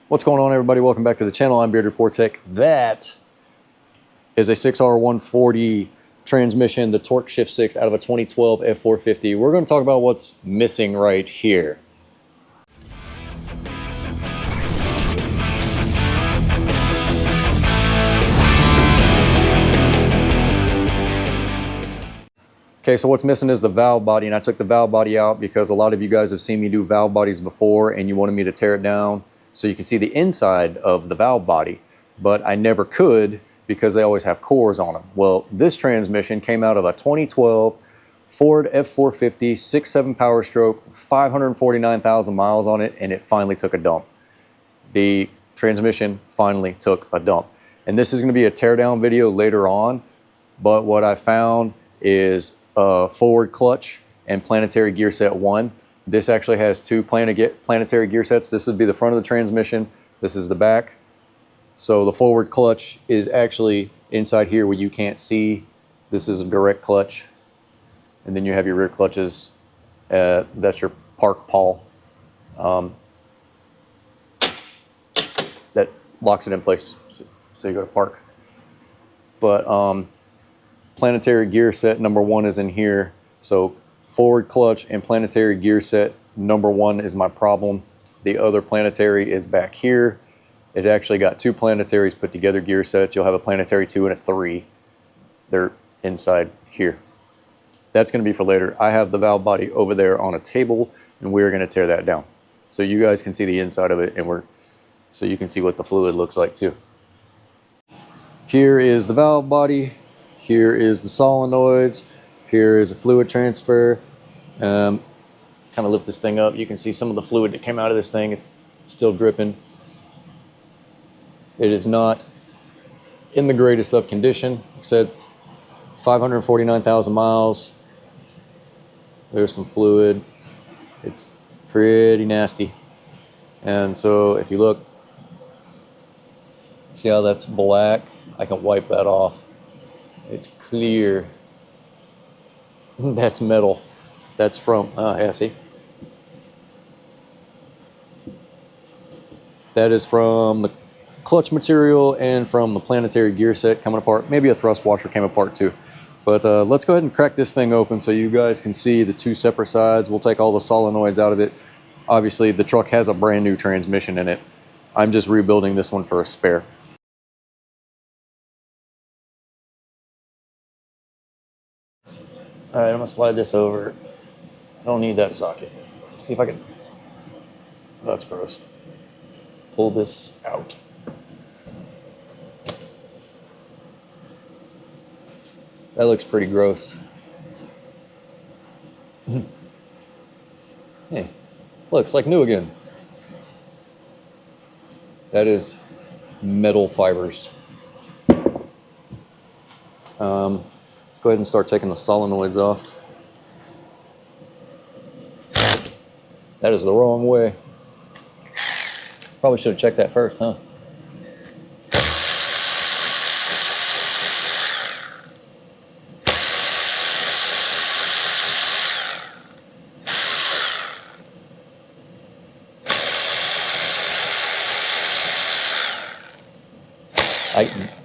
What's going on, everybody? Welcome back to the channel. I'm Bearded Ford Tech. That is a 6R140 transmission, the Torque Shift 6 out of a 2012 F450. We're going to talk about what's missing right here. Okay, so what's missing is the valve body, and I took the valve body out because a lot of you guys have seen me do valve bodies before and you wanted me to tear it down so you can see the inside of the valve body, but I never could because they always have cores on them. Well, this transmission came out of a 2012 Ford F450 6.7 Powerstroke, 549,000 miles on it, and it finally took a dump. The transmission finally took a dump. And this is going to be a teardown video later on, but what I found is a forward clutch and planetary gear set 1. This actually has two planetary gear sets. This would be the front of the transmission. This is the back. So the forward clutch is actually inside here where you can't see. This is a direct clutch. And then you have your rear clutches. That's your park pawl. That locks it in place so you go to park. But planetary gear set number 1 is in here. So forward clutch and planetary gear set number 1 is my problem. The other planetary is back here. It actually got two planetaries put together gear sets. You'll have a planetary 2 and a 3. They're inside here. That's going to be for later. I have the valve body over there on a table, and we're going to tear that down so you guys can see the inside of it, and so you can see what the fluid looks like too. Here is the valve body. Here is the solenoids. Here is a fluid transfer. Kind of lift this thing up. You can see some of the fluid that came out of this thing. It's still dripping. It is not in the greatest of condition. Like I said, 549,000 miles. There's some fluid. It's pretty nasty. And so if you look, see how that's black? I can wipe that off. It's clear. That's metal. That's from, yeah, see? That is from the clutch material and from the planetary gear set coming apart. Maybe a thrust washer came apart too. But let's go ahead and crack this thing open so you guys can see the two separate sides. We'll take all the solenoids out of it. Obviously, the truck has a brand new transmission in it. I'm just rebuilding this one for a spare. All right, I'm gonna slide this over. I don't need that socket. See if I can, oh, that's gross. Pull this out. That looks pretty gross. Hey, looks like new again. That is metal fibers. Let's go ahead and start taking the solenoids off. That is the wrong way. Probably should have checked that first, huh?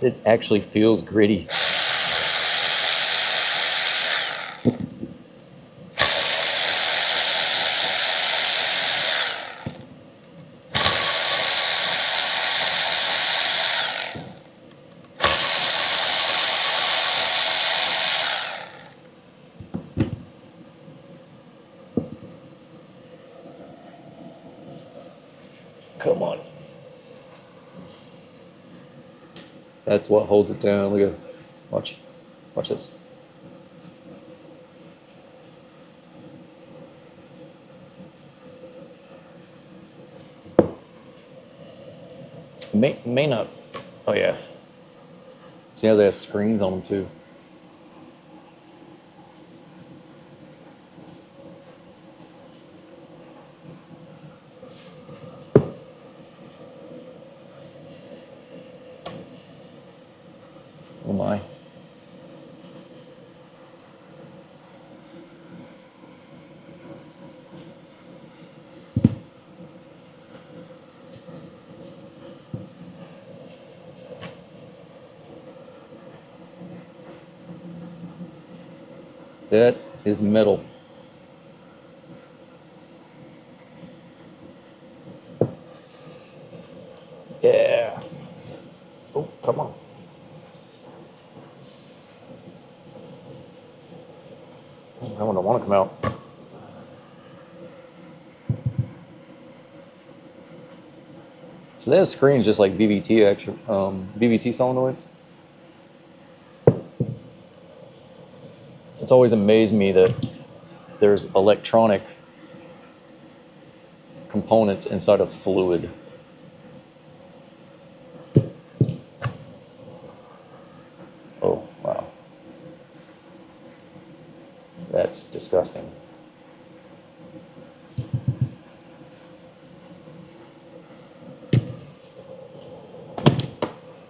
It actually feels gritty. Come on. That's what holds it down. Look at, watch this. May not, oh yeah. See how they have screens on them too. Oh my. That is metal. Yeah. Oh, come on. That one don't want to come out. So they have screens just like VVT VVT solenoids. It's always amazed me that there's electronic components inside of fluid. Oh, wow. That's disgusting.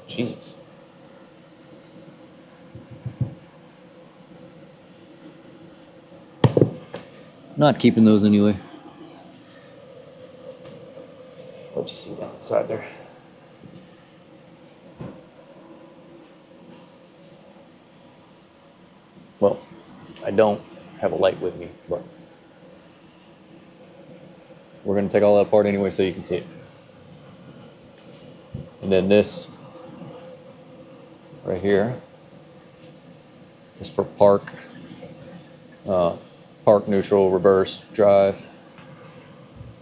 Jesus. Not keeping those anyway. What you see down inside there? Well, I don't have a light with me, but we're going to take all that apart anyway so you can see it. And then this right here is for park neutral, reverse, drive.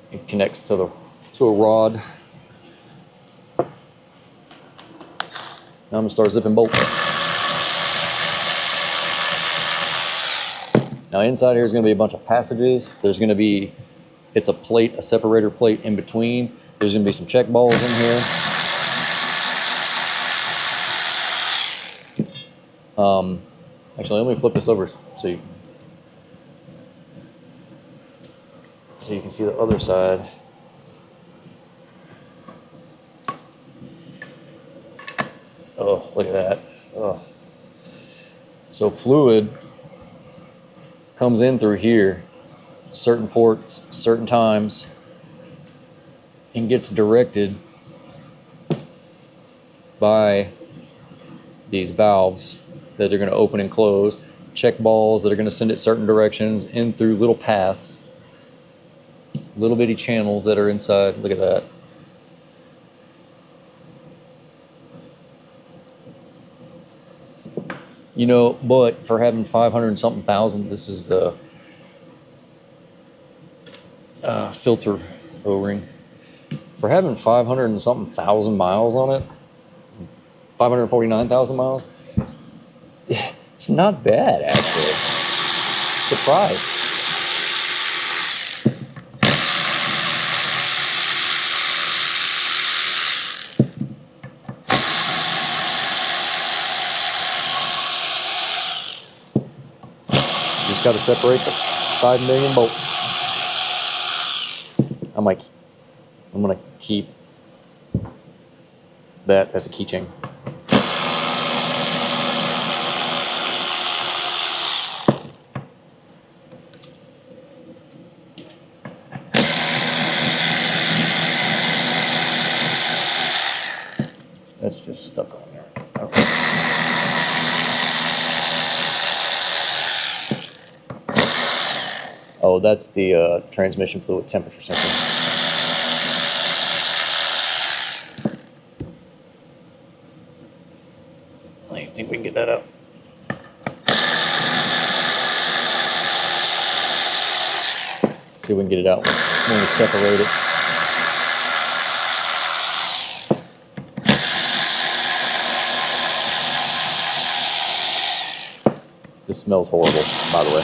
It connects to a rod. Now I'm going to start zipping bolts. Now inside here is going to be a bunch of passages. There's going to be, it's a plate, a separator plate in between. There's going to be some check balls in here. Actually, let me flip this over so you can see the other side. Oh, look at that. Oh. So fluid comes in through here, certain ports, certain times, and gets directed by these valves that are going to open and close, check balls that are going to send it certain directions in through little paths, little bitty channels that are inside. Look at that. You know, but for having 500 and something thousand, this is the filter O-ring. For having 500 and something thousand miles on it, 549,000 miles, it's not bad, actually. Surprised. Just got to separate the 5 million bolts. I'm going to keep that as a keychain. That's just stuck on there. Okay. Oh, that's the transmission fluid temperature sensor. I think we can get that out. See if we can get it out when we separate it. This smells horrible, by the way.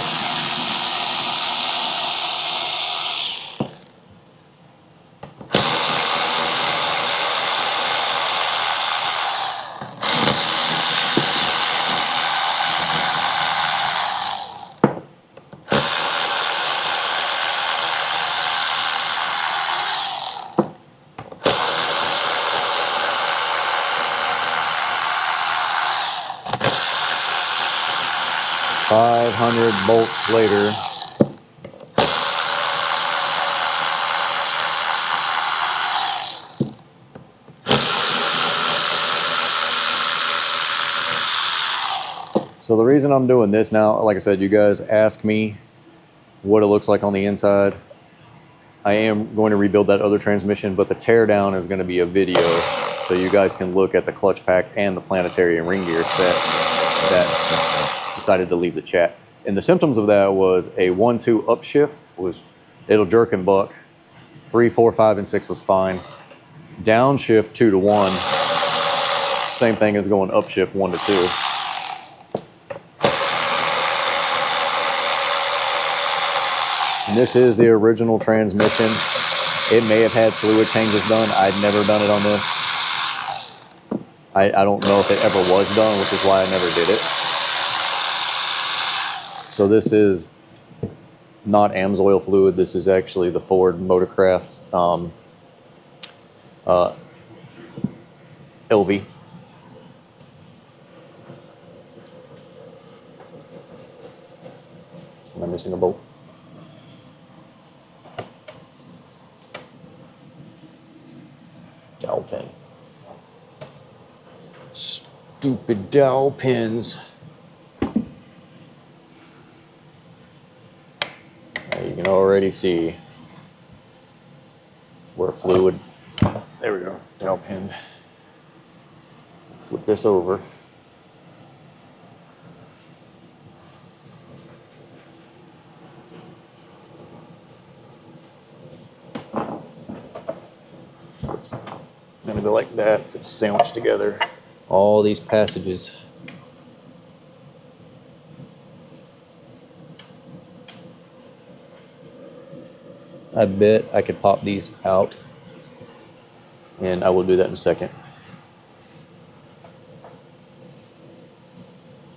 Bolts later. So the reason I'm doing this now, like I said, you guys ask me what it looks like on the inside. I am going to rebuild that other transmission, but the teardown is going to be a video so you guys can look at the clutch pack and the planetary and ring gear set that decided to leave the chat. And the symptoms of that was a 1-2 upshift, it'll jerk and buck. 3, 4, 5, and 6 was fine. Downshift 2 to 1, same thing as going upshift 1 to 2. And this is the original transmission. It may have had fluid changes done. I'd never done it on this. I don't know if it ever was done, which is why I never did it. So this is not AMSOIL fluid. This is actually the Ford Motorcraft LV. Am I missing a bolt? Dowel pin. Stupid dowel pins. You can already see where fluid. There we go. Dowel pin. Flip this over. It's gonna go like that if it's sandwiched together. All these passages. I bet I could pop these out, and I will do that in a second.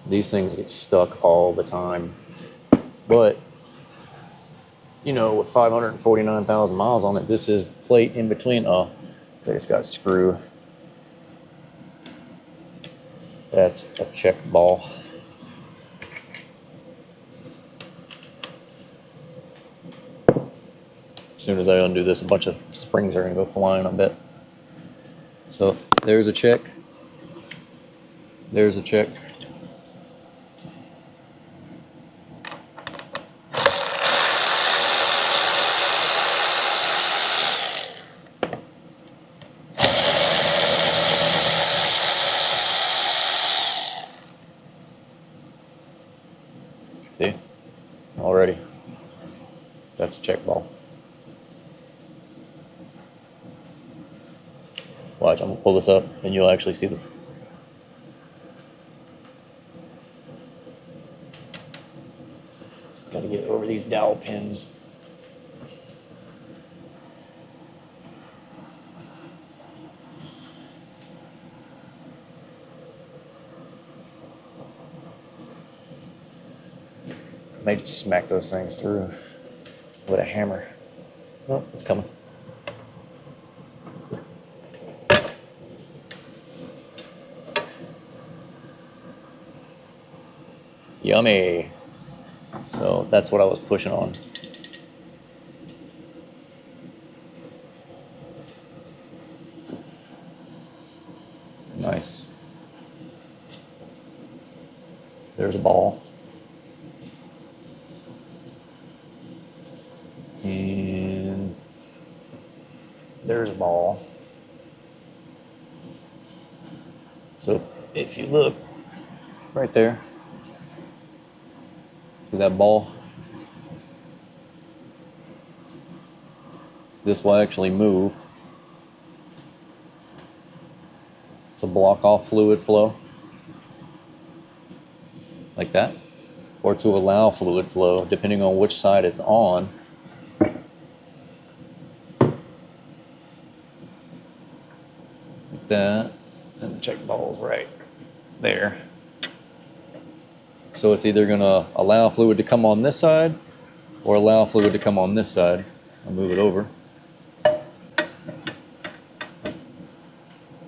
These things get stuck all the time, but you know, with 549,000 miles on it, this is the plate in between. Oh, it's got a screw. That's a check ball. As soon as I undo this, a bunch of springs are gonna go flying, I bet. So there's a check. There's a check. See? Already. That's a check ball. Watch, I'm gonna pull this up and you'll actually see the. Gotta get over these dowel pins. I may just smack those things through with a hammer. Oh, it's coming. Yummy. So that's what I was pushing on. Nice. There's a ball. And there's a ball. So if you look right there, see that ball? This will actually move to block off fluid flow, like that, or to allow fluid flow, depending on which side it's on. Like that, and the check ball's right there. So it's either gonna allow fluid to come on this side or allow fluid to come on this side. I'll move it over.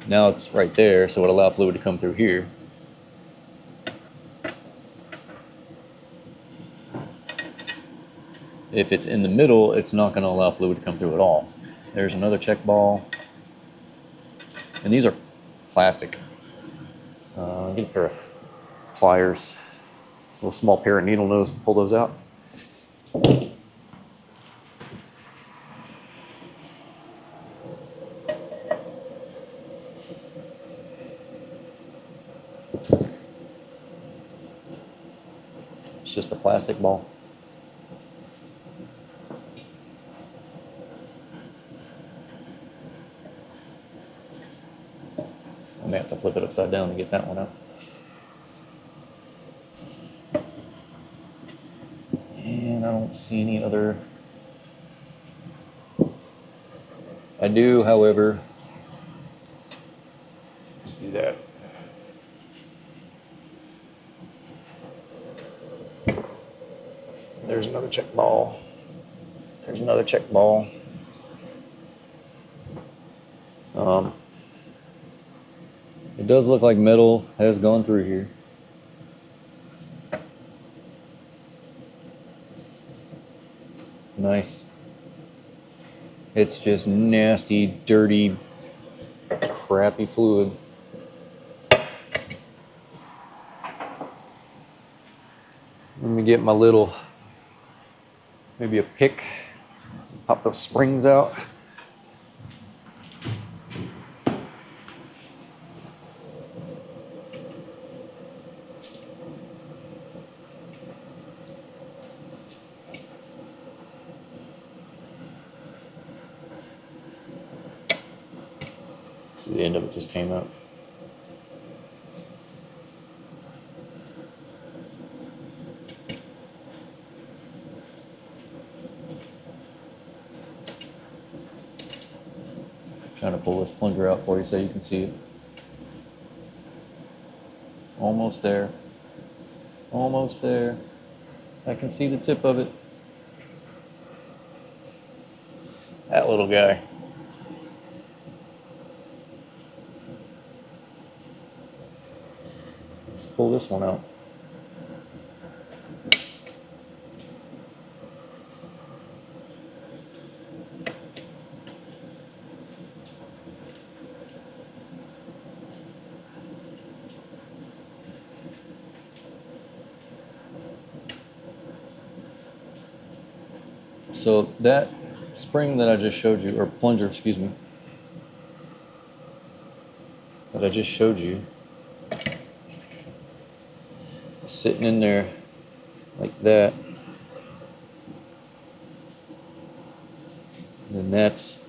Now it's right there, so it allows fluid to come through here. If it's in the middle, it's not gonna allow fluid to come through at all. There's another check ball. And these are plastic. Get a pair of pliers. Little small pair of needle nose, pull those out. It's just a plastic ball. I may have to flip it upside down to get that one out. And I don't see any other. I do, however, let's do that. There's another check ball. There's another check ball. It does look like metal has gone through here. Nice. It's just nasty, dirty, crappy fluid. Let me get my little, maybe a pick, pop those springs out. See, the end of it just came out. Trying to pull this plunger out for you so you can see it. Almost there. Almost there. I can see the tip of it. That little guy. Let's pull this one out. So that spring that I just showed you, or plunger, excuse me, that I just showed you, sitting in there like that. And then that's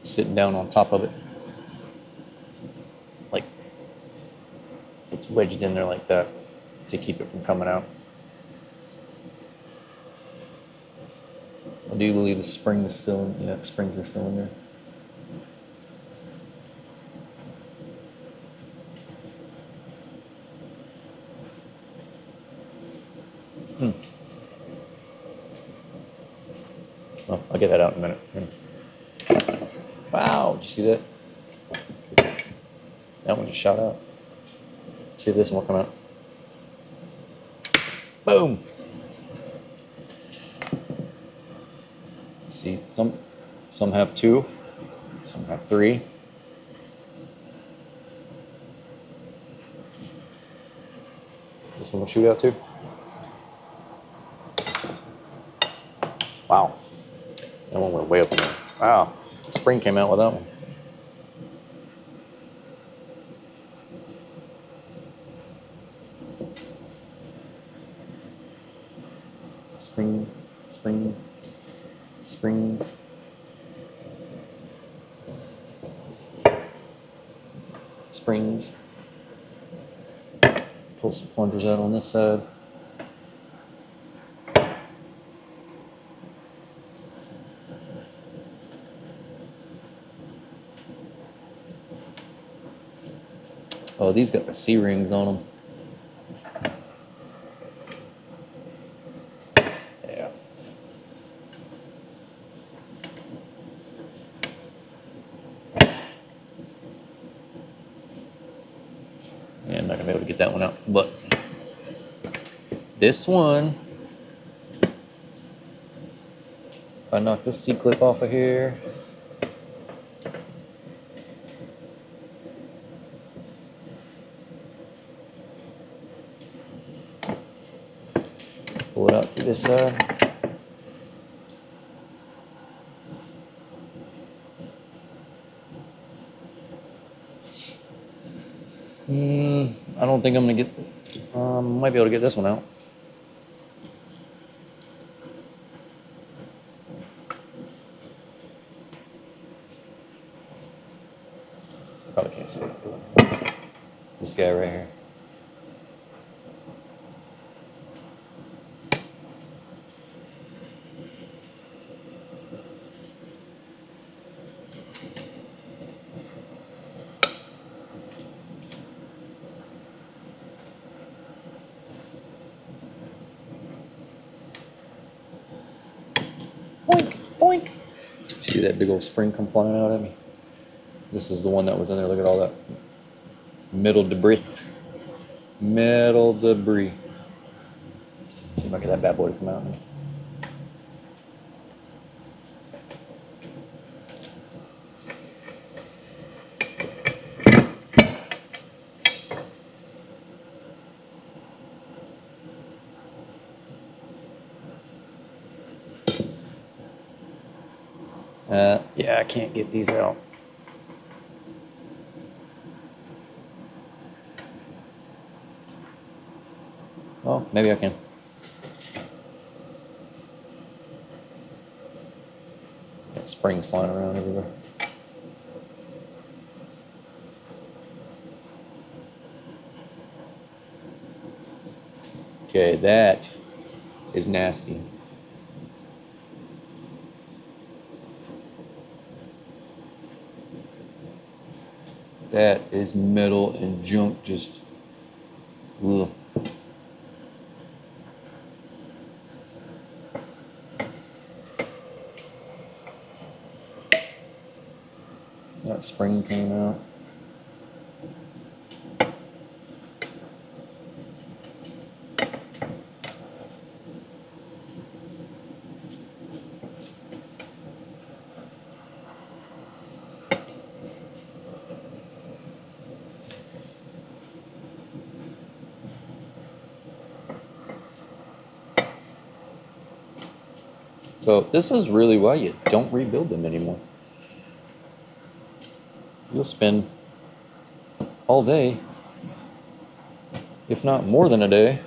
sitting down on top of it. Like it's wedged in there like that to keep it from coming out. I do believe the spring is still in, yeah, the springs are still in there. Oh, I'll get that out in a minute. Wow, did you see that? That one just shot out. See if this one will come out. Boom! See, some have 2, some have 3. This one will shoot out too. Wow. That one went way up in there. Wow. The spring came out with that one. Springs, springs, springs. Springs. Pull some plungers out on this side. Oh, these got the C-rings on them. Yeah. Yeah, I'm not gonna be able to get that one out, but this one, if I knock this C-clip off of here, Pull it out through this side. I don't think I'm gonna get, might be able to get this one out. Probably can't see it. This guy right here. Boink, boink. You see that big old spring come flying out at me? This is the one that was in there. Look at all that metal debris. Metal debris. See if I get that bad boy to come out. Yeah, I can't get these out. Well, maybe I can. Got springs flying around everywhere. Okay, that is nasty. That is metal and junk, just ugh. That spring came out. So this is really why you don't rebuild them anymore. You'll spend all day, if not more than a day,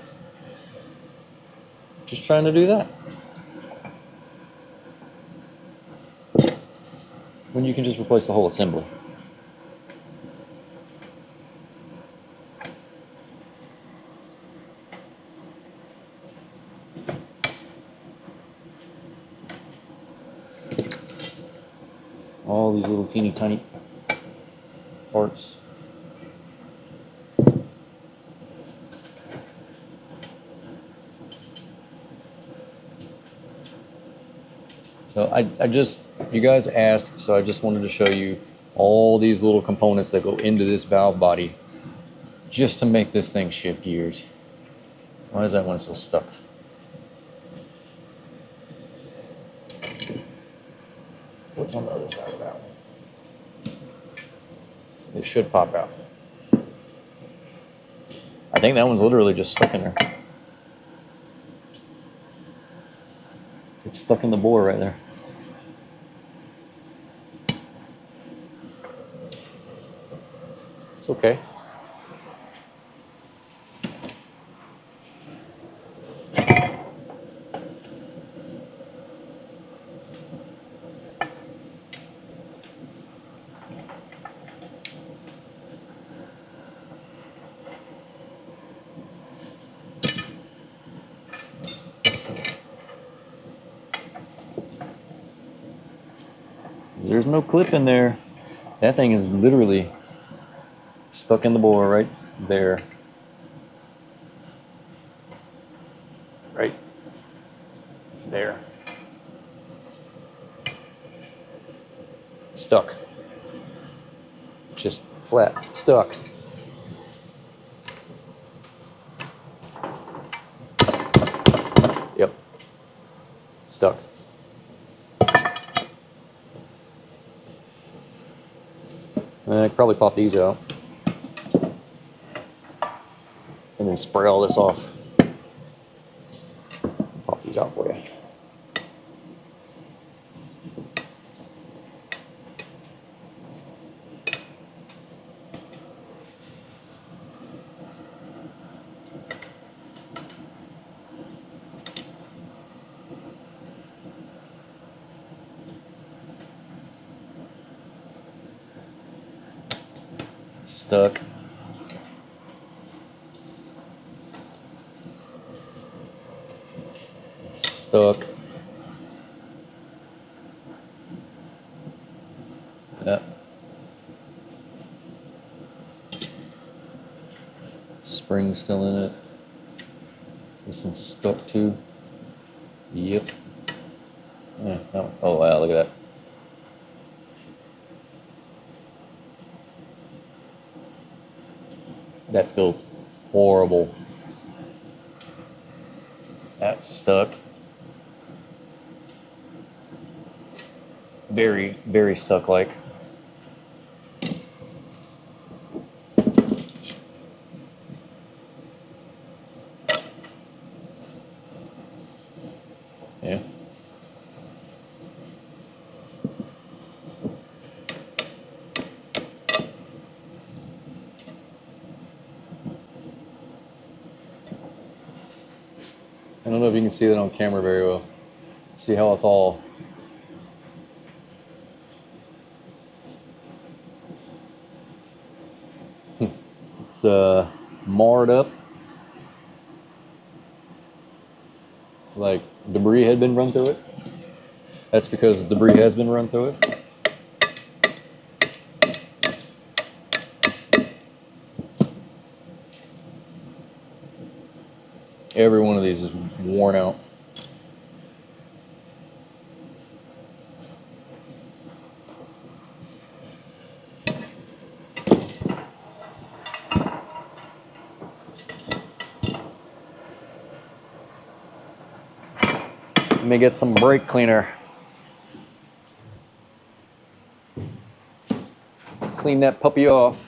just trying to do that. When you can just replace the whole assembly. All these little teeny tiny parts. So I just, you guys asked, so I just wanted to show you all these little components that go into this valve body just to make this thing shift gears. Why is that one so stuck? What's on the other side of that one? It should pop out. I think that one's literally just stuck in there. It's stuck in the bore right there. It's okay. There's no clip in there. That thing is literally stuck in the bore right there. Right there. Stuck. Just flat, stuck. Yep. Stuck. I could probably pop these out and then spray all this off. these out for you. Stuck. Stuck. Yep. Spring still in it. This one's stuck too. Yep. Yeah, that one. Oh wow, look at that. That feels horrible. That's stuck. Very, very stuck like. Yeah. I don't know if you can see that on camera very well. See how it's all it's marred up, like debris had been run through it. That's because debris has been run through it. Every one of these is worn out. Let me get some brake cleaner. Clean that puppy off.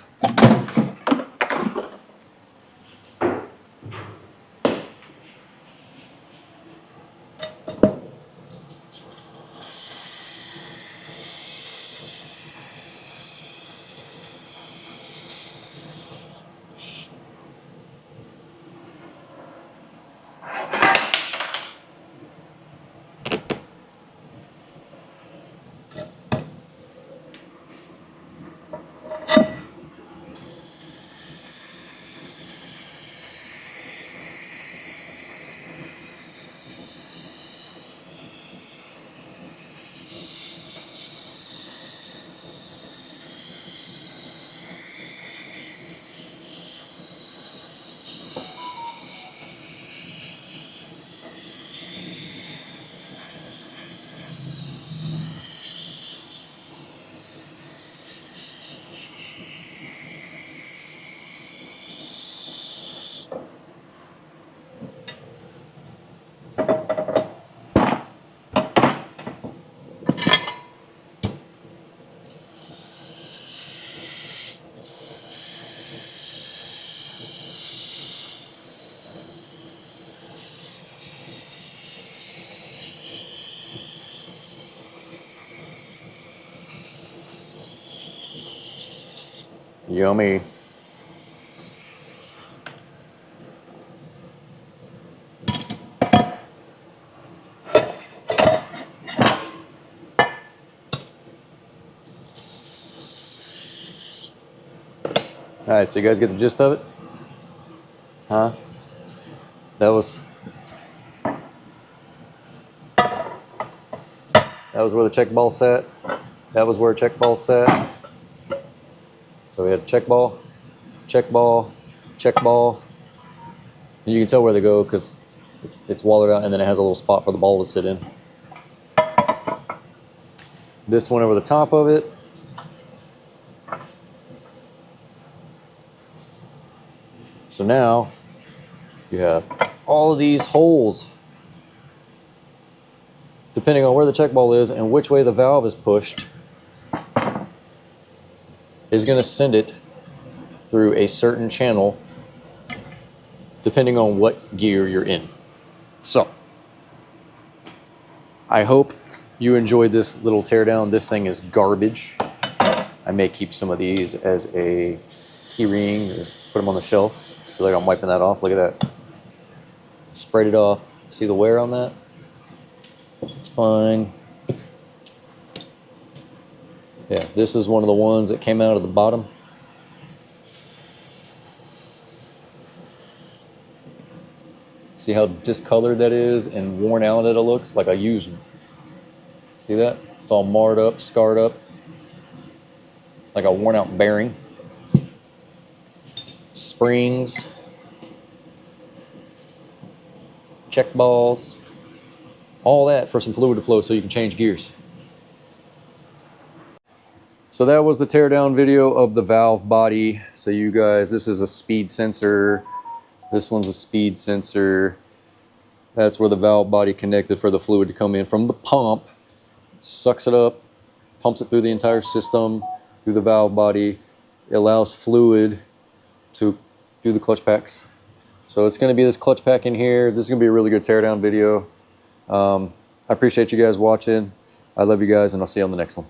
Yummy. All right, so you guys get the gist of it? Huh? That was where the check ball sat. That was where check ball sat. So we had check ball, check ball, check ball. You can tell where they go because it's walled out, and then it has a little spot for the ball to sit in. This went over the top of it. So now you have all of these holes, depending on where the check ball is and which way the valve is pushed, is going to send it through a certain channel depending on what gear you're in. So I hope you enjoyed this little teardown. This thing is garbage. I may keep some of these as a key ring or put them on the shelf. So like I'm wiping that off. Look at that. Sprayed it off. See the wear on that? It's fine. Yeah, this is one of the ones that came out of the bottom. See how discolored that is and worn out that it looks? Like I used. See that? It's all marred up, scarred up. Like a worn out bearing. Springs. Check balls. All that for some fluid to flow so you can change gears. So that was the teardown video of the valve body. So you guys, this is a speed sensor. This one's a speed sensor. That's where the valve body connected for the fluid to come in from the pump. Sucks it up, pumps it through the entire system, through the valve body. It allows fluid to do the clutch packs. So it's gonna be this clutch pack in here. This is gonna be a really good teardown video. I appreciate you guys watching. I love you guys, and I'll see you on the next one.